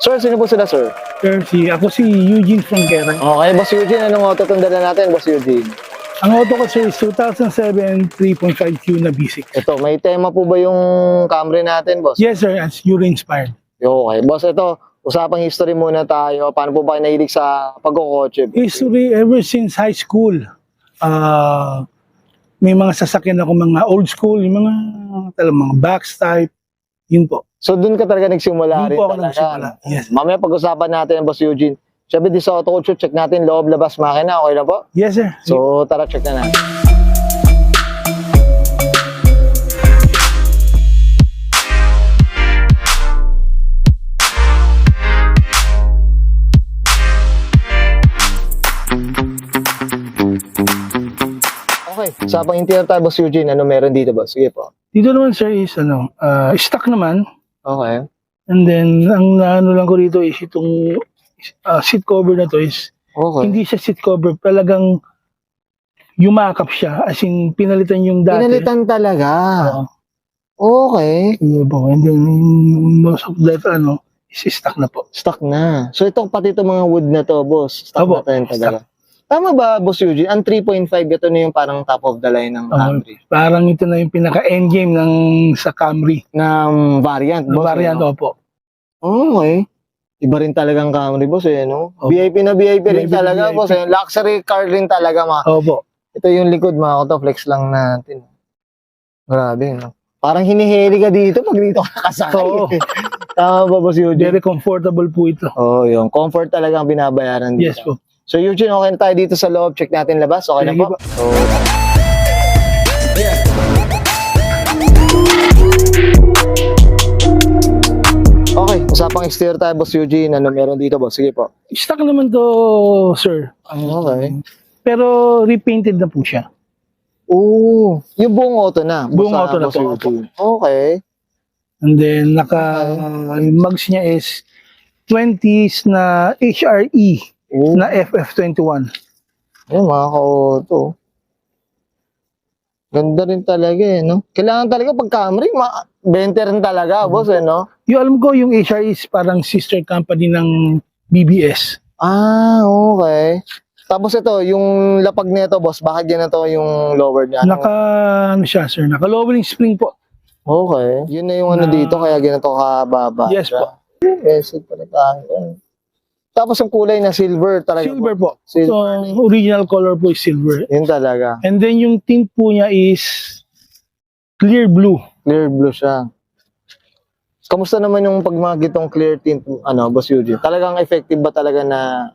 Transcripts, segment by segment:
Sir, sino po sila, sir? Sir, ako si Eugene from Quezon. Okay, Boss Eugene, anong auto itong dala natin, Boss Eugene? Ang auto ko sir is 2007 3.5Q na B6. Ito, may tema po ba yung Camry natin, Boss? Yes sir, as Euro inspired. Okay, Boss, ito, usapang history muna tayo. Paano po ba kayo nahilig sa pagkukotse? History ever since high school. May mga sasakyan ako, mga old school, yung mga box type. Yun po. So, doon ka talaga nagsimula Doon rin po ako talaga. nagsimula, yes. Mamaya pag-usapan natin, Boss Eugene. Siyempre, di sa auto ko, check natin loob, labas, makina. Okay na po? Yes sir. So, tara, check na natin. Okay, usapang interior tayo, Boss Eugene. Ano meron dito, Boss? Sige po. Dito naman sir is stock naman. Okay. And then, ang ano lang ko dito is itong seat cover na to is, Okay. hindi siya seat cover, talagang yumakap siya. As in, pinalitan yung dati. Pinalitan talaga. Oo. Okay. Iya po. And then, most of that, is stock na po. Stock na. So, ito pati itong mga wood na to, boss. Stock Opo, na tayo talaga. Tama ba, Boss Eugene? Ang 3.5, ito na yung parang top of the line ng Camry. Parang ito na yung pinaka-endgame sa Camry. Na variant, Na boss. variant, ano? opo. Okay. Iba rin talagang Camry, boss, eh, no? Opo. VIP na VIP rin VIP na talaga, VIP. boss. Eh. Luxury car rin talaga, mga. Opo. Ito yung likod, mga to. Flex lang natin. Grabe, no? Parang hinihili ka dito pag dito ka nakasakay. Oo. Tama ba, Boss Eugene? Very comfortable po ito. Oh, yung comfort talaga ang binabayaran dito. Yes po. So, Eugene, okay na tayo dito sa loob. Check natin labas. Okay na Sige po? po. So, okay, usapang exterior tayo, Boss Eugene. Ano meron dito, boss? Sige po. Stock naman to, sir. Okay. Pero repainted na po siya. Oo, yung buong auto na. Buong auto na Boss po. Eugene. Okay. And then, yung mugs niya is 20s na HRE Oo. na FF21. Ayun, mga ka-auto. Ganda rin talaga eh, no? Kailangan talaga pag Camry, 20 rin talaga, boss, eh, no? Yung alam ko, yung HRE is parang sister company ng BBS. Ah, okay. Tapos ito, yung lapag nito, boss, bakit ganito yung lower niya? Ano siya, sir? Naka-lowering spring po. Okay. Yun na yung ano dito, kaya ganito kababa. Yes po. Message pala tayo. Tapos yung kulay na silver talaga. Silver po. Silver. So, original color po is silver. Yun talaga. And then yung tint po niya is clear blue. Clear blue siya. Kamusta naman yung pag mga gitong clear tint, Boss Eugene? Talagang effective ba talaga na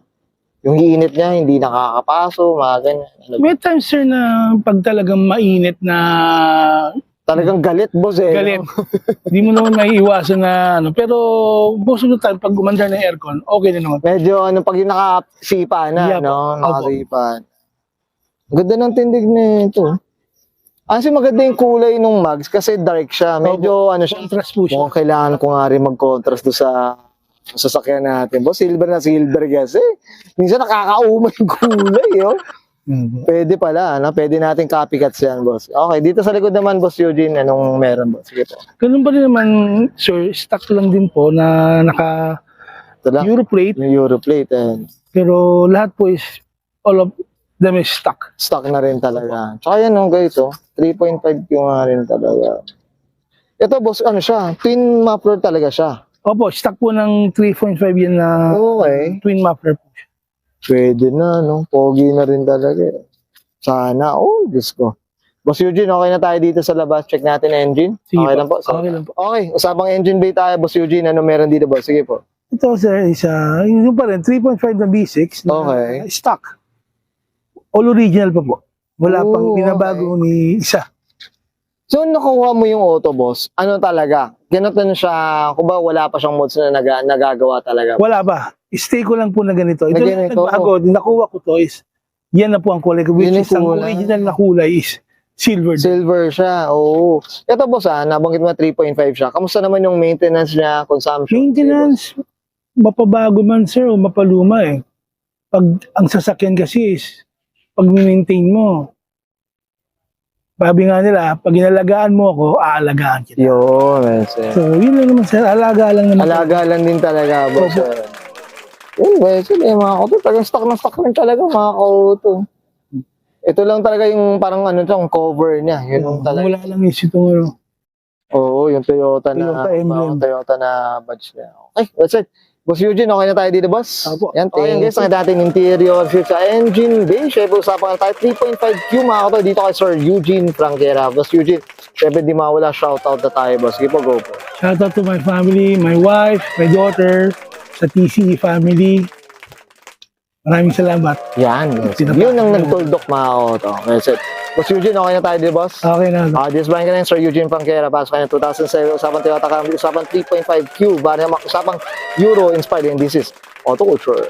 yung init niya, hindi nakakapaso, mga ganyan? May times, sir, na pag talagang mainit na Talagang galit, boss, eh. galit, no? hindi mo naman maiiwasan na pero most of the time, pag gumanda ng aircon, okay na naman. Medyo, pag yung nakasipa na, Yeah, no? opo. Nakasipa. Ganda ng tindig na ito. Kasi maganda yung kulay nung mugs kasi dark siya. Medyo, siya. Contrast po siya. Mukhang kailangan ko nga rin mag-contrast doon sa sasakyan natin. Boss, silver na silver kasi. Minsan nakakauma yung kulay, oh. Pwede pala, Pwede natin copycats yan, boss. Okay, dito sa likod naman, Boss Eugene, anong meron, boss? Sige po. Ganun pa rin naman, sir, stock lang din po na naka Ito lang, Europlate, yung Europlate, pero lahat po is all of them is stock. stock na rin talaga. Tsaka yan, guys, 3.5 yung nga rin talaga. Ito, boss, siya? Twin muffler talaga siya. Opo, stock po ng 3.5 yan na Okay. twin muffler po siya. Pwede na, Pogi na rin talaga. Sana, Diyos ko. Boss Eugene, okay na tayo dito sa labas. Check natin ang engine. Sige Okay po. lang po. Okay lang po. Okay, usapang engine bay tayo, Boss Eugene. Ano meron dito, boss? Sige po. Ito, sir, is yung pa rin, 3.5 na B6 na Okay. stock. All original pa po. Wala Oh, pang binabago ni isa. So, nakuha mo yung auto, boss. Ano talaga? Ganito na siya, kung ba wala pa siyang mods na nagagawa talaga? Wala ba? Stay ko lang po na ganito. Ito Na na ganito? nagbago. Nakuha ko to is, yan na po ang kulay ko. Which Yun yung is, ang kulay. original na kulay is silver. Silver siya, oo. Ito, boss, nabanggit mo 3.5 siya. Kamusta naman yung maintenance niya, consumption? Maintenance, mapabago man, sir, o mapaluma eh. Pag ang sasakyan kasi is, pag maintain mo, Sabi nga nila, pag inalagaan mo ako, aalagaan kita. Yun, sir. So, yun lang naman sir. Alaga lang naman. Alaga lang din talaga, boss. Opo. Yun, sir, mga kauto. Talagang stock na stock rin talaga, mga kauto. Ito lang talaga yung parang ano yung cover niya. Yun yung talaga. Wala lang is itong ano. Oo, yung Toyota Toyota emblem. Toyota na badge niya. Okay, that's it. Boss Eugene, okay na tayo dito, boss? Opo. Yan, thank you. Guys, ang dating interior shoot sa engine bay. Siyempre, usapan tayo 3.5Q, mga kauto, dito kay Sir Eugene Franquera. Boss Eugene, siyempre, di mawala shoutout na tayo, boss. Sige po, go po. Shout out to my family, my wife, my daughter, sa TCE family. Maraming salamat. Yan, yes. Yun ang nagtuldok, mga kauto. That's it. Boss Eugene, okay na tayo dito, boss? Okay na. This blind ka na yun, Sir Eugene Franquera. Pasok ka na 2007, usapan Toyota Camry, usapan 3.5Q, usapang Euro inspired, and this is Auto Culture.